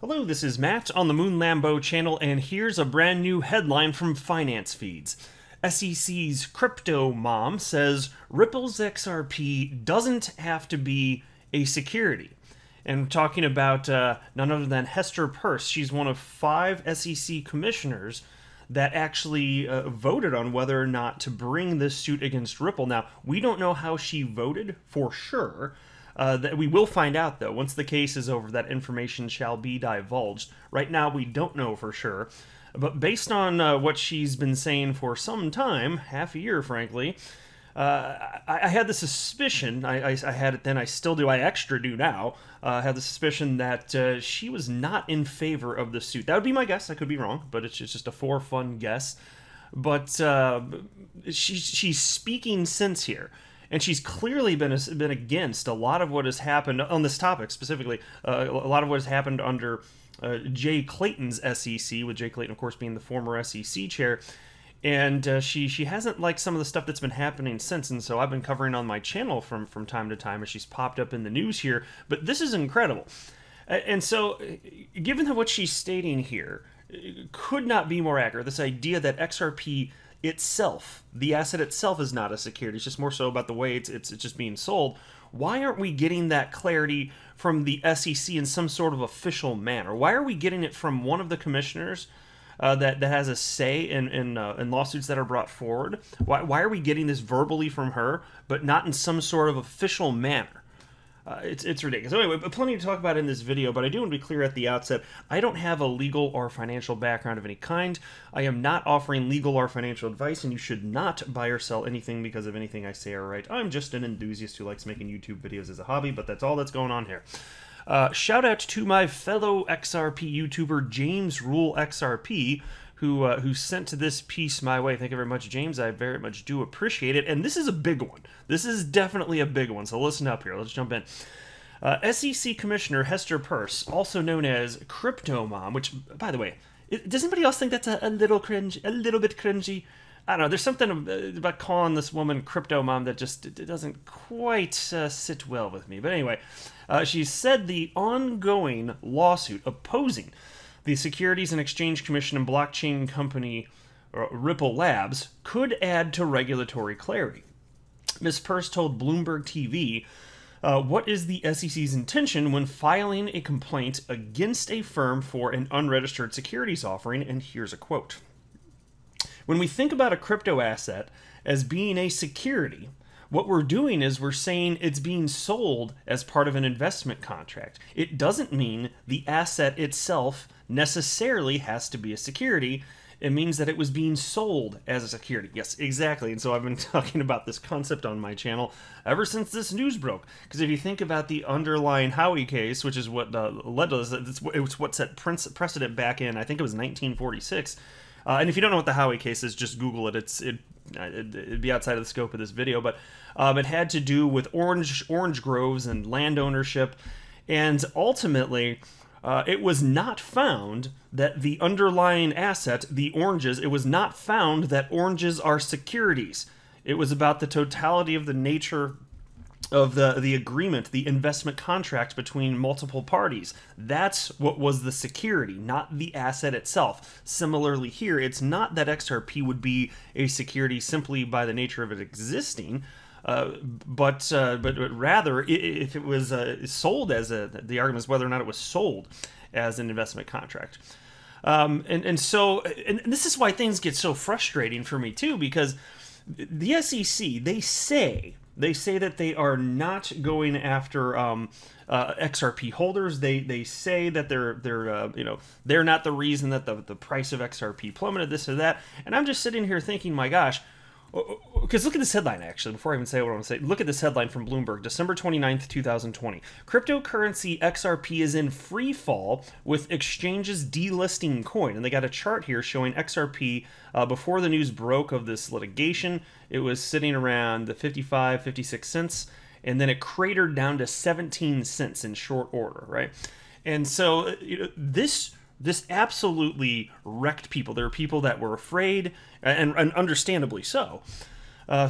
Hello, this is Matt on the Moon Lambo channel, and here's a brand new headline from Finance Feeds. SEC's crypto mom says Ripple's XRP doesn't have to be a security. And we're talking about none other than Hester Peirce. She's one of 5 SEC commissioners that actually voted on whether or not to bring this suit against Ripple. Now, we don't know how she voted for sure. That we will find out, though. Once the case is over, that information shall be divulged. Right now, we don't know for sure. But based on what she's been saying for some time, half a year, frankly, I had the suspicion, I had it then, I still do, I extra do now, had the suspicion that she was not in favor of the suit. That would be my guess. I could be wrong, but it's just a for fun guess. But she's speaking sense here. And she's clearly been against a lot of what has happened on this topic specifically. A lot of what has happened under Jay Clayton's SEC, with Jay Clayton, of course, being the former SEC chair. And she hasn't liked some of the stuff that's been happening since. And so I've been covering on my channel from time to time as she's popped up in the news here. But this is incredible. And so, given that what she's stating here could not be more accurate, this idea that XRP itself, the asset itself, is not a security. It's just more so about the way it's just being sold. Why aren't we getting that clarity from the SEC in some sort of official manner? Why are we getting it from one of the commissioners that has a say in lawsuits that are brought forward? Why are we getting this verbally from her, but not in some sort of official manner? It's ridiculous. So anyway, plenty to talk about in this video, but I do want to be clear at the outset, I don't have a legal or financial background of any kind. I am not offering legal or financial advice, and you should not buy or sell anything because of anything I say or write. I'm just an enthusiast who likes making YouTube videos as a hobby, but that's all that's going on here. Shout out to my fellow XRP YouTuber, James Rule XRP, who sent this piece my way. Thank you very much, James. I very much do appreciate it. And this is a big one. This is definitely a big one. So listen up here. Let's jump in. SEC Commissioner Hester Peirce, also known as Crypto Mom, which, by the way, does anybody else think that's a little cringe, a little bit cringy? I don't know. There's something about calling this woman Crypto Mom that just doesn't quite sit well with me. But anyway, she said the ongoing lawsuit opposing the Securities and Exchange Commission and blockchain company Ripple Labs could add to regulatory clarity. Ms. Peirce told Bloomberg TV, what is the SEC's intention when filing a complaint against a firm for an unregistered securities offering? And here's a quote. When we think about a crypto asset as being a security, what we're doing is we're saying it's being sold as part of an investment contract. It doesn't mean the asset itself necessarily has to be a security. It means that it was being sold as a security. Yes, exactly. And so I've been talking about this concept on my channel ever since this news broke. Because if you think about the underlying Howey case, which is what led to this, it was what set precedent back in, I think it was 1946. And if you don't know what the Howey case is, just Google it. It'd be outside of the scope of this video, but it had to do with orange groves and land ownership, and ultimately, it was not found that the underlying asset, the oranges, it was not found that oranges are securities. It was about the totality of the nature of the agreement, the investment contract between multiple parties. That's what was the security, not the asset itself. Similarly here, it's not that XRP would be a security simply by the nature of it existing, but rather if it was sold as the argument is whether or not it was sold as an investment contract. And so this is why things get so frustrating for me too, because the SEC, they say that they are not going after XRP holders. They say that they're not the reason that the price of XRP plummeted, this or that. And I'm just sitting here thinking, my gosh, because look at this headline, actually, before I even say what I want to say. Look at this headline from Bloomberg, December 29th, 2020. Cryptocurrency XRP is in free fall with exchanges delisting coin. And they got a chart here showing XRP before the news broke of this litigation. It was sitting around the 55, 56 cents. And then it cratered down to 17 cents in short order, right? And so this absolutely wrecked people. There were people that were afraid, and understandably so.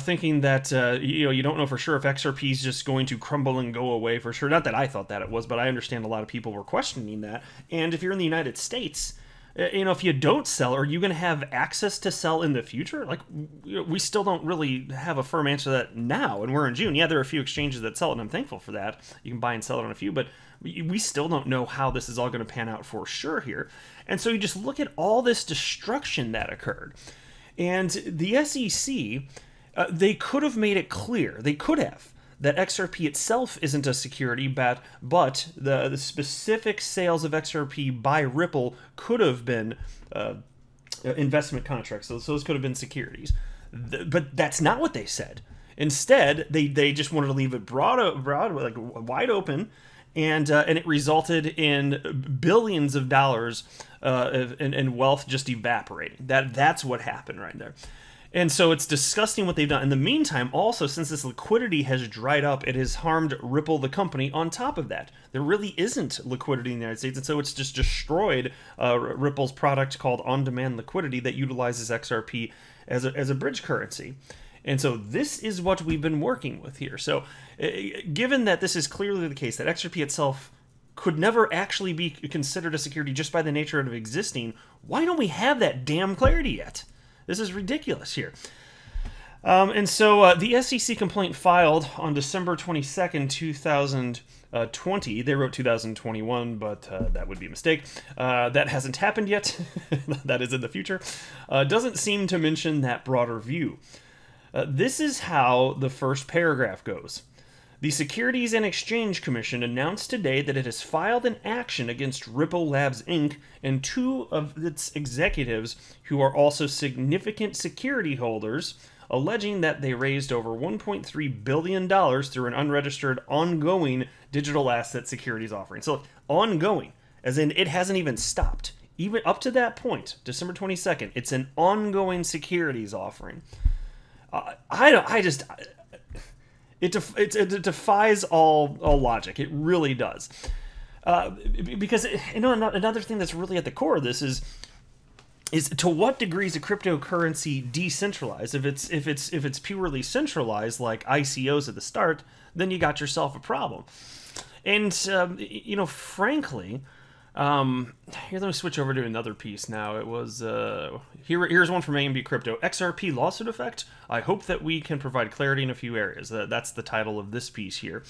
thinking that you don't know for sure if XRP is just going to crumble and go away for sure. Not that I thought that it was, but I understand a lot of people were questioning that. And if you're in the United States, if you don't sell, are you going to have access to sell in the future? Like, we still don't really have a firm answer to that now, and we're in June. Yeah, there are a few exchanges that sell it, and I'm thankful for that. You can buy and sell it on a few, but we still don't know how this is all going to pan out for sure here. And so you just look at all this destruction that occurred. And the SEC, they could have made it clear, they could have, that XRP itself isn't a security, but the specific sales of XRP by Ripple could have been investment contracts. So those could have been securities. But that's not what they said. Instead, they just wanted to leave it like wide open, and it resulted in billions of dollars in wealth just evaporating. That's what happened right there. And so it's disgusting what they've done. In the meantime, also, since this liquidity has dried up, it has harmed Ripple, the company, on top of that. There really isn't liquidity in the United States, and so it's just destroyed Ripple's product called on-demand liquidity that utilizes XRP as a bridge currency. And so this is what we've been working with here. So given that this is clearly the case, that XRP itself could never actually be considered a security just by the nature of existing, why don't we have that damn clarity yet? This is ridiculous here. And so the SEC complaint filed on December 22nd, 2020. They wrote 2021, but that would be a mistake. That hasn't happened yet. That is in the future. Doesn't seem to mention that broader view. This is how the first paragraph goes. The Securities and Exchange Commission announced today that it has filed an action against Ripple Labs, Inc. and two of its executives who are also significant security holders, alleging that they raised over $1.3 billion through an unregistered, ongoing digital asset securities offering. So, ongoing, as in it hasn't even stopped. Even up to that point, December 22nd, it's an ongoing securities offering. It defies all logic. It really does. Because another thing that's really at the core of this is to what degree is a cryptocurrency decentralized? If it's purely centralized, like ICOs at the start, then you got yourself a problem. And frankly, here, let me switch over to another piece now. It was here's one from AMB Crypto. XRP lawsuit effect. I hope that we can provide clarity in a few areas. That's the title of this piece here.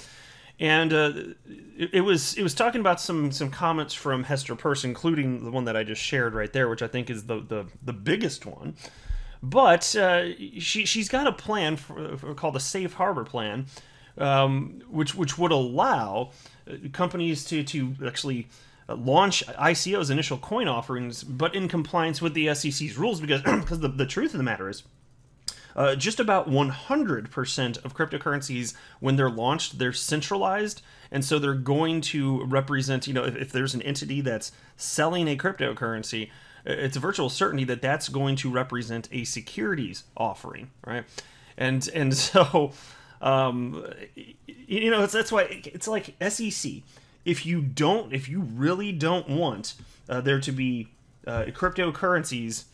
And it was talking about some comments from Hester Peirce, including the one that I just shared right there, which I think is the biggest one. But she's got a plan called a safe harbor plan, which would allow companies to actually launch ICOs, initial coin offerings, but in compliance with the SEC's rules, because the truth of the matter is, just about 100% of cryptocurrencies, when they're launched, they're centralized, and so they're going to represent, if there's an entity that's selling a cryptocurrency, it's a virtual certainty that that's going to represent a securities offering, right? And so, that's why it's like SEC. If you really don't want there to be cryptocurrencies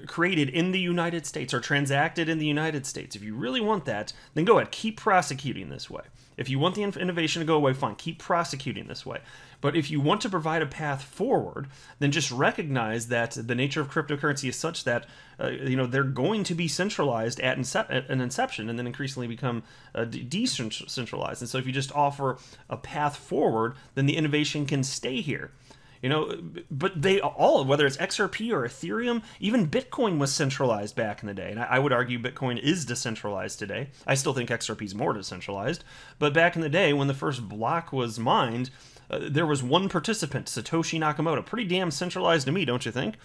created in the United States or transacted in the United States, if you really want that, then go ahead, keep prosecuting this way. If you want the innovation to go away, fine, keep prosecuting this way. But if you want to provide a path forward, then just recognize that the nature of cryptocurrency is such that they're going to be centralized at an inception and then increasingly become decentralized. And so if you just offer a path forward, then the innovation can stay here. But they all, whether it's XRP or Ethereum, even Bitcoin was centralized back in the day. And I would argue Bitcoin is decentralized today. I still think XRP is more decentralized. But back in the day, when the first block was mined, there was one participant, Satoshi Nakamoto. Pretty damn centralized to me, don't you think?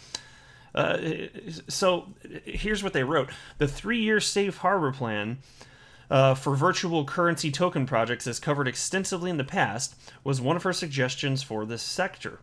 So here's what they wrote. The 3-year safe harbor plan for virtual currency token projects, as covered extensively in the past, was one of her suggestions for this sector.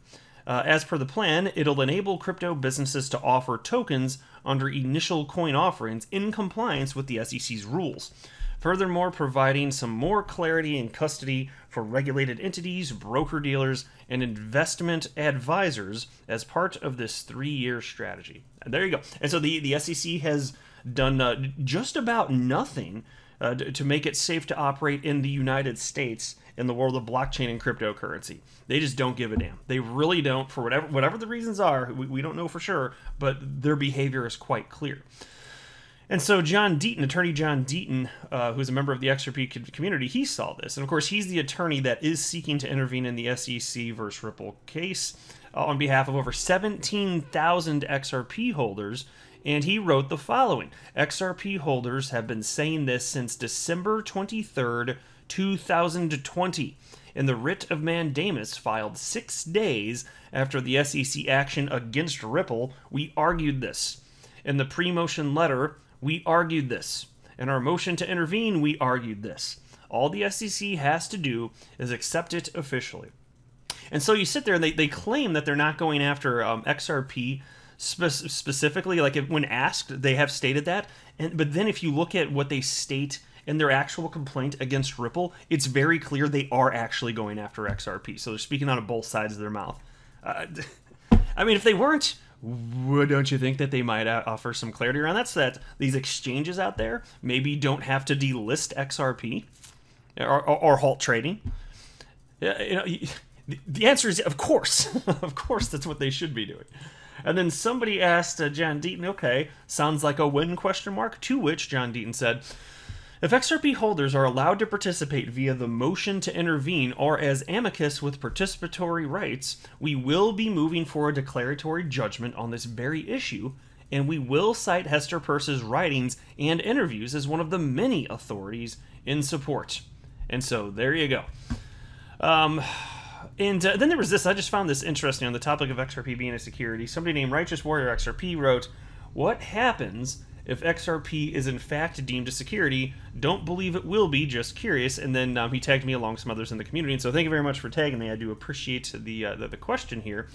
As per the plan, it'll enable crypto businesses to offer tokens under initial coin offerings in compliance with the SEC's rules. Furthermore, providing some more clarity and custody for regulated entities, broker-dealers, and investment advisors as part of this 3-year strategy. And there you go. And so the SEC has done just about nothing to make it safe to operate in the United States in the world of blockchain and cryptocurrency. They just don't give a damn. They really don't, for whatever the reasons are. We don't know for sure, but their behavior is quite clear. And so John Deaton, attorney John Deaton, who's a member of the XRP community, he saw this. And of course, he's the attorney that is seeking to intervene in the SEC versus Ripple case on behalf of over 17,000 XRP holders. And he wrote the following: XRP holders have been saying this since December 23rd, 2020. In the writ of mandamus filed 6 days after the SEC action against Ripple, we argued this. In the pre-motion letter, we argued this. In our motion to intervene, we argued this. All the SEC has to do is accept it officially. And so you sit there and they claim that they're not going after XRP specifically. Like when asked, they have stated that. But then if you look at what they state in their actual complaint against Ripple, it's very clear they are actually going after XRP. So they're speaking out of both sides of their mouth. I mean, if they weren't, don't you think that they might offer some clarity around that, so that these exchanges out there maybe don't have to delist XRP or halt trading? You know, the answer is of course. Of course, that's what they should be doing. And then somebody asked John Deaton, okay, sounds like a win, question mark, to which John Deaton said, if XRP holders are allowed to participate via the motion to intervene or as amicus with participatory rights, we will be moving for a declaratory judgment on this very issue, and we will cite Hester Peirce's writings and interviews as one of the many authorities in support. And so there you go. And then there was this, I just found this interesting on the topic of XRP being a security. Somebody named Righteous Warrior XRP wrote, what happens if XRP is in fact deemed a security? Don't believe it will be, just curious. And then he tagged me along some others in the community. And so thank you very much for tagging me. I do appreciate the question here.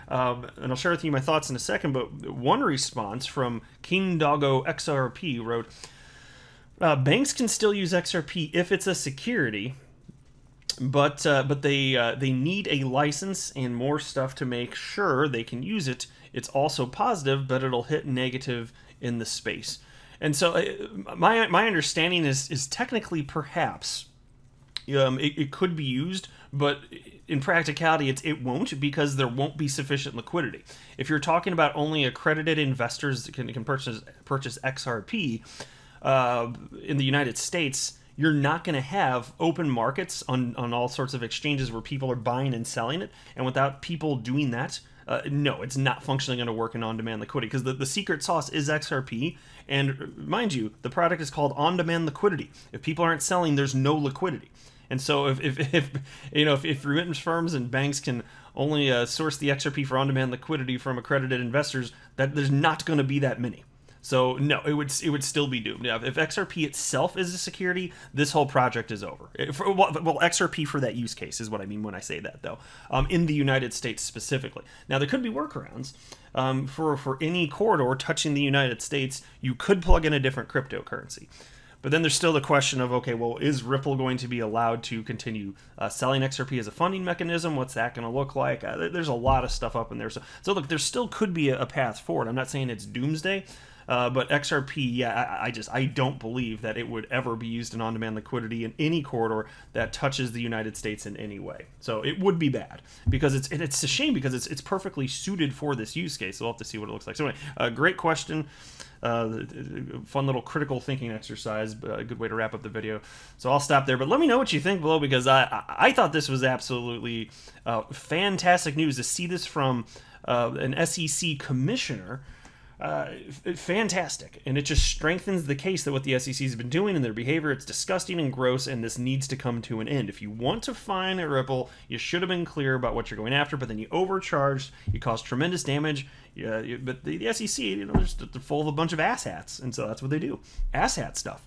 And I'll share with you my thoughts in a second. But one response from King Doggo XRP wrote, banks can still use XRP if it's a security, but they need a license and more stuff to make sure they can use it. It's also positive, but it'll hit negative in the space. And so my understanding is technically perhaps it could be used, but in practicality it won't, because there won't be sufficient liquidity. If you're talking about only accredited investors that can purchase XRP in the United States, you're not going to have open markets on all sorts of exchanges where people are buying and selling it. And without people doing that, no, it's not functionally going to work in on-demand liquidity, because the secret sauce is XRP. And mind you, the product is called on-demand liquidity. If people aren't selling, there's no liquidity. And so if remittance firms and banks can only source the XRP for on-demand liquidity from accredited investors, that there's not going to be that many. So no, it would still be doomed. Yeah, if XRP itself is a security, this whole project is over. Well, XRP for that use case is what I mean when I say that, though. In the United States specifically. Now there could be workarounds for any corridor touching the United States. You could plug in a different cryptocurrency. But then there's still the question of, okay, well, is Ripple going to be allowed to continue selling XRP as a funding mechanism? What's that going to look like? There's a lot of stuff up in there. So look, there still could be a path forward. I'm not saying it's doomsday. But XRP, yeah, I don't believe that it would ever be used in on-demand liquidity in any corridor that touches the United States in any way. So it would be bad, because it's a shame, because it's perfectly suited for this use case. So we'll have to see what it looks like. So anyway, great question. Fun little critical thinking exercise, a good way to wrap up the video. So I'll stop there, but let me know what you think below, because I thought this was absolutely fantastic news to see this from an SEC commissioner. Fantastic, and it just strengthens the case that what the SEC has been doing in their behavior, it's disgusting and gross, and this needs to come to an end. If you want to fine a Ripple, you should have been clear about what you're going after, but then you overcharged, you caused tremendous damage. But the SEC, they're full of a bunch of asshats, and so that's what they do. Asshat stuff.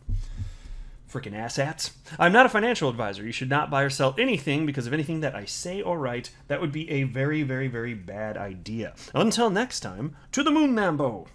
Freaking asshats. I'm not a financial advisor. You should not buy or sell anything because of anything that I say or write. That would be a very, very, very bad idea. Until next time, to the moon, Lambo!